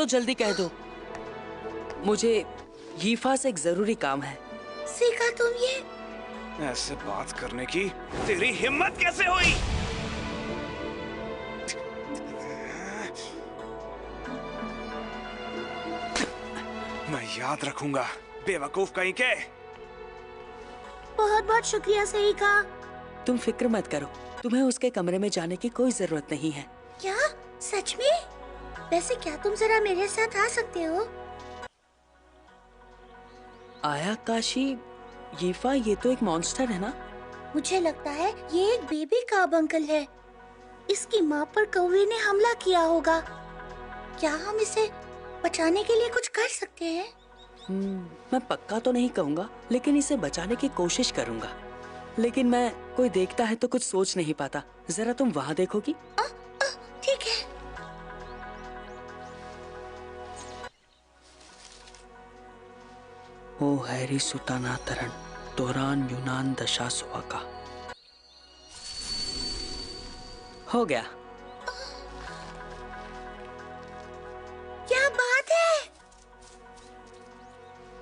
तो जल्दी कह दो, मुझे यीफा से एक जरूरी काम है। सीखा तुम ये? ऐसे बात करने की तेरी हिम्मत कैसे हुई? मैं याद रखूंगा, बेवकूफ कहीं के। बहुत बहुत शुक्रिया सीखा। तुम फिक्र मत करो, तुम्हें उसके कमरे में जाने की कोई जरूरत नहीं है। क्या? सच में? वैसे क्या तुम जरा मेरे साथ आ सकते हो? आया काशी, यीफा ये तो एक मॉन्स्टर है ना? मुझे लगता है ये एक बेबी काब अंकल है। इसकी माँ पर कौवे ने हमला किया होगा। क्या हम इसे बचाने के लिए कुछ कर सकते हैं? मैं पक्का तो नहीं कहूँगा, लेकिन इसे बचाने की कोशिश करूँगा। लेकिन मैं कोई देखता है तो कुछ सोच नहीं पाता। जरा तुम वहाँ देखोगी? ठीक है। ओ हैरी सुताना तरन दौरान यूनान दशा सुआका। हो गया। क्या बात है?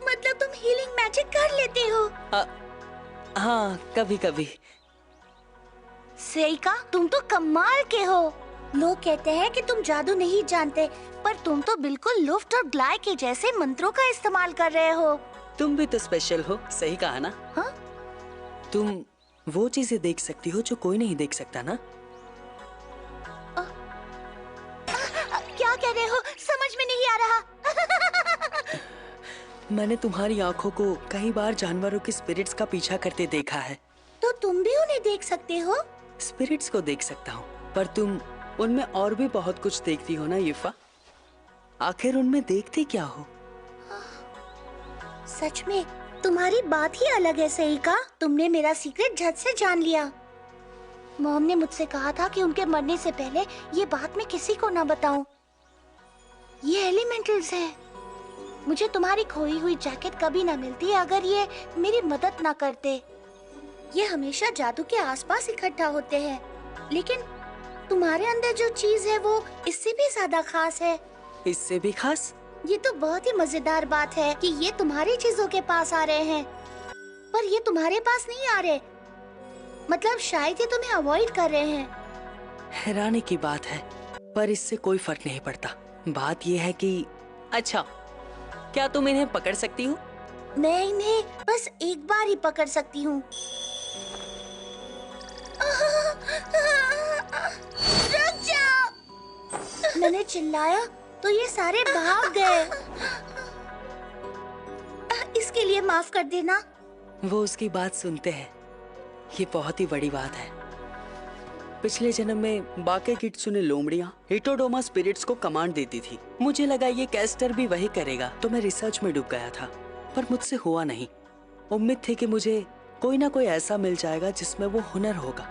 मतलब तुम हीलिंग मैजिक कर लेते हो? हाँ, कभी कभी। सेइका, तुम तो कमाल के हो। लोग कहते हैं कि तुम जादू नहीं जानते, पर तुम तो बिल्कुल लुफ्ट और ग्लाय के जैसे मंत्रों का इस्तेमाल कर रहे हो। तुम भी तो स्पेशल हो, सही कहा ना? हाँ? तुम वो चीजें देख सकती हो जो कोई नहीं देख सकता ना? क्या कह रहे हो? समझ में नहीं आ रहा। मैंने तुम्हारी आंखों को कई बार जानवरों के स्पिरिट्स का पीछा करते देखा है। तो तुम भी उन्हें देख सकते हो? स्पिरिट्स को देख सकता हूँ, पर तुम उनमें और भी बहुत कुछ देखती हो ना यीफा? आखिर उनमें देखती क्या हो? सच में तुम्हारी बात ही अलग है सेइका। तुमने मेरा सीक्रेट झट से जान लिया। मॉम ने मुझसे कहा था कि उनके मरने से पहले ये बात मैं किसी को ना बताऊं। ये एलिमेंटल्स हैं। मुझे तुम्हारी खोई हुई जैकेट कभी ना मिलती अगर ये मेरी मदद ना करते। ये हमेशा जादू के आसपास इकट्ठा होते हैं, लेकिन तुम्हारे अंदर जो चीज है वो इससे भी ज्यादा खास है। इससे भी खास? ये तो बहुत ही मजेदार बात है कि ये तुम्हारी चीजों के पास आ रहे हैं, पर ये तुम्हारे पास नहीं आ रहे। मतलब शायद ये तुम्हें अवॉइड कर रहे हैं। हैरानी की बात है, पर इससे कोई फर्क नहीं पड़ता। बात ये है कि अच्छा, क्या तुम इन्हें पकड़ सकती हो? मैं इन्हें बस एक बार ही पकड़ सकती हूँ। रुक जाओ! मैंने चिल्लाया तो ये सारे भाग गए। इसके लिए माफ कर देना। वो उसकी बात सुनते हैं। ये बहुत ही बड़ी बात है। पिछले जन्म में बाके किट्सू ने लोमड़ियां हिटोडोमा स्पिरिट्स को कमांड देती थी। मुझे लगा ये कैस्टर भी वही करेगा, तो मैं रिसर्च में डूब गया था, पर मुझसे हुआ नहीं। उम्मीद थी कि मुझे कोई ना कोई ऐसा मिल जाएगा जिसमें वो हुनर होगा,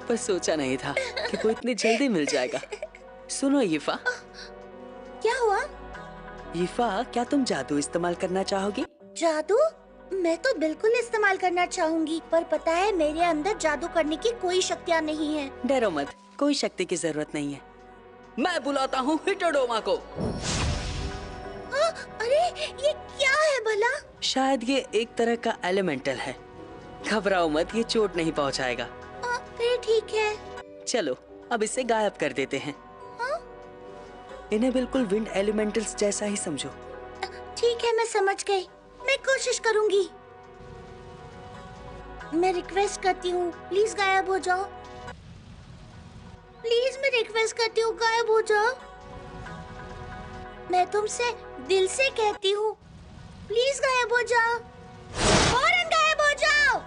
पर सोचा नहीं था कि वो इतनी जल्दी मिल जाएगा। सुनो यीफा। क्या हुआ? यीफा, क्या तुम जादू इस्तेमाल करना चाहोगी? जादू? मैं तो बिल्कुल इस्तेमाल करना चाहूंगी, पर पता है मेरे अंदर जादू करने की कोई शक्तियाँ नहीं है। डरो मत, कोई शक्ति की जरूरत नहीं है। मैं बुलाता हूँ हिटोडोमा को। अरे ये क्या है भला? शायद ये एक तरह का एलिमेंटल है। घबराओ मत, ये चोट नहीं पहुँचाएगा। फिर ठीक है। चलो अब इसे गायब कर देते हैं। इन्हें बिल्कुल विंड एलिमेंटल्स जैसा ही समझो। ठीक है, मैं समझ गई। मैं कोशिश करूंगी। मैं रिक्वेस्ट करती हूँ, प्लीज गायब हो जाओ। प्लीज मैं रिक्वेस्ट करती हूँ, गायब हो जाओ। मैं तुमसे दिल से कहती हूँ, प्लीज गायब हो जाओ। फौरन गायब हो जाओ।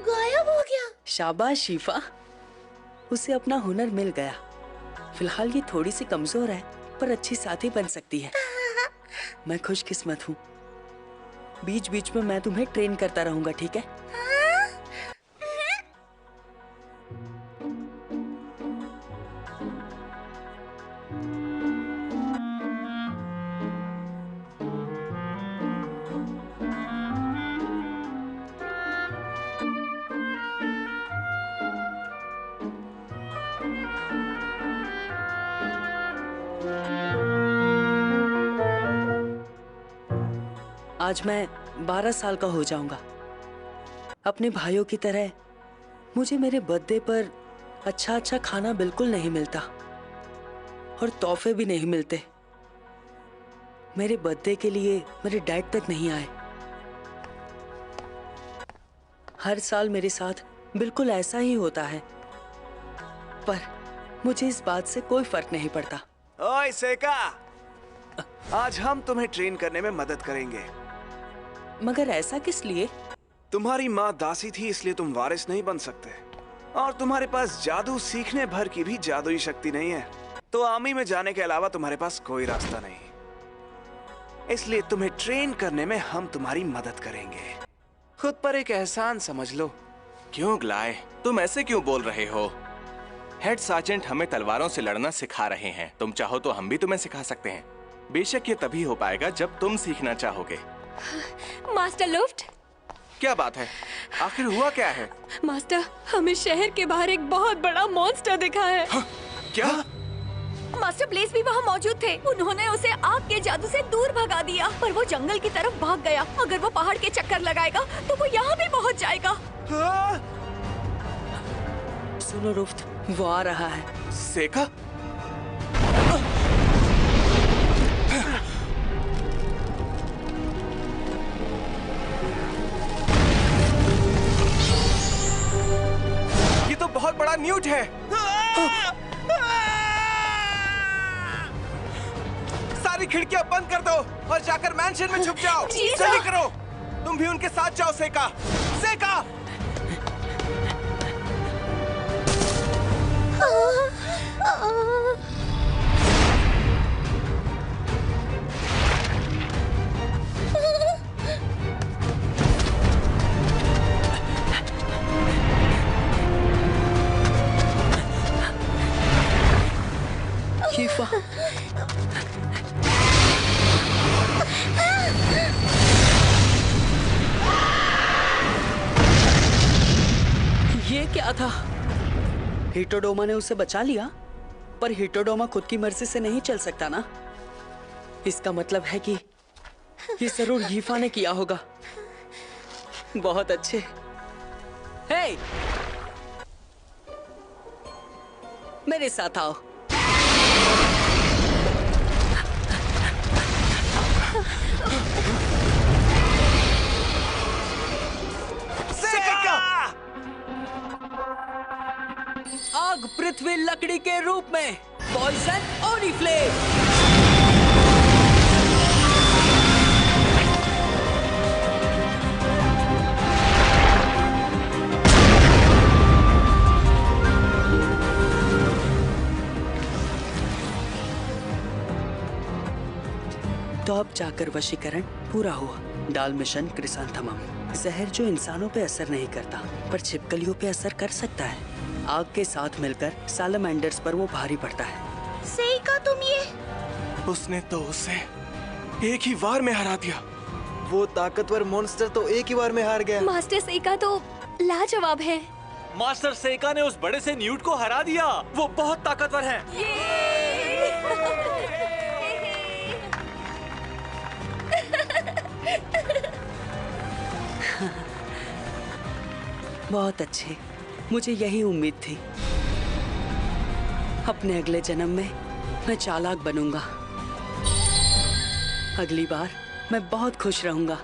गायब हो गया। शाबाश शीफा, उसे अपना हुनर मिल गया। फिलहाल ये थोड़ी सी कमजोर है, पर अच्छी साथी बन सकती है। मैं खुशकिस्मत हूँ। बीच बीच में मैं तुम्हें ट्रेन करता रहूंगा, ठीक है? आज मैं 12 साल का हो जाऊंगा। अपने भाइयों की तरह मुझे मेरे बर्थडे पर अच्छा खाना बिल्कुल नहीं मिलता और तोहफे भी नहीं मिलते। मेरे बर्थडे के लिए मेरे डैड तक नहीं आए। हर साल मेरे साथ बिल्कुल ऐसा ही होता है, पर मुझे इस बात से कोई फर्क नहीं पड़ता। ओए सेका, आज हम तुम्हें ट्रेन करने में मदद करेंगे। मगर ऐसा किस लिए? तुम्हारी माँ दासी थी, इसलिए तुम वारिस नहीं बन सकते, और तुम्हारे पास जादू सीखने भर की भी जादुई शक्ति नहीं है, तो आर्मी में जाने के अलावा तुम्हारे पास कोई रास्ता नहीं। इसलिए तुम्हें ट्रेन करने में हम तुम्हारी मदद करेंगे। खुद पर एक एहसान समझ लो। क्यों ग्लाय, तुम ऐसे क्यों बोल रहे हो? हेड सार्जेंट हमें तलवारों से लड़ना सिखा रहे हैं। तुम चाहो तो हम भी तुम्हें सिखा सकते हैं। बेशक ये तभी हो पाएगा जब तुम सीखना चाहोगे। मास्टर लुफ्ट, क्या बात है? आखिर हुआ क्या है? मास्टर, हमें शहर के बाहर एक बहुत बड़ा मॉन्स्टर दिखा है। क्या? मास्टर ब्लेज भी वहाँ मौजूद थे। उन्होंने उसे आग के जादू से दूर भगा दिया, पर वो जंगल की तरफ भाग गया। अगर वो पहाड़ के चक्कर लगाएगा तो वो यहाँ भी पहुँच जाएगा। सुनो रुफ्त, वो आ रहा है। सेका? ये तो बहुत बड़ा न्यूट है। सारी खिड़कियां बंद कर दो और जाकर मैंशन में छुप जाओ। जल्दी करो। तुम भी उनके साथ जाओ सेका। सेका! हीफा, ये क्या था? हिटोडोमा ने उसे बचा लिया, पर हिटोडोमा खुद की मर्जी से नहीं चल सकता ना। इसका मतलब है कि ये जरूर हीफा ने किया होगा। बहुत अच्छे। हे, मेरे साथ आओ। आग पृथ्वी लकड़ी के रूप में, पॉइजन ओरिफ्लेम। तो अब जाकर वशीकरण पूरा हुआ। डाल मिशन क्रिसांथेमम, जहर जो इंसानों पे असर नहीं करता पर छिपकलियों पे असर कर सकता है। आग के साथ मिलकर सालामैंडर्स पर वो भारी पड़ता है। सेका, तुम ये? उसने तो उसे एक ही वार में हरा दिया। वो ताकतवर मॉन्स्टर तो एक ही बार में हार गया। मास्टर सेका तो लाजवाब है। मास्टर सेका ने उस बड़े से न्यूट को हरा दिया। वो बहुत ताकतवर है। बहुत अच्छे, मुझे यही उम्मीद थी। अपने अगले जन्म में मैं चालाक बनूंगा। अगली बार मैं बहुत खुश रहूंगा।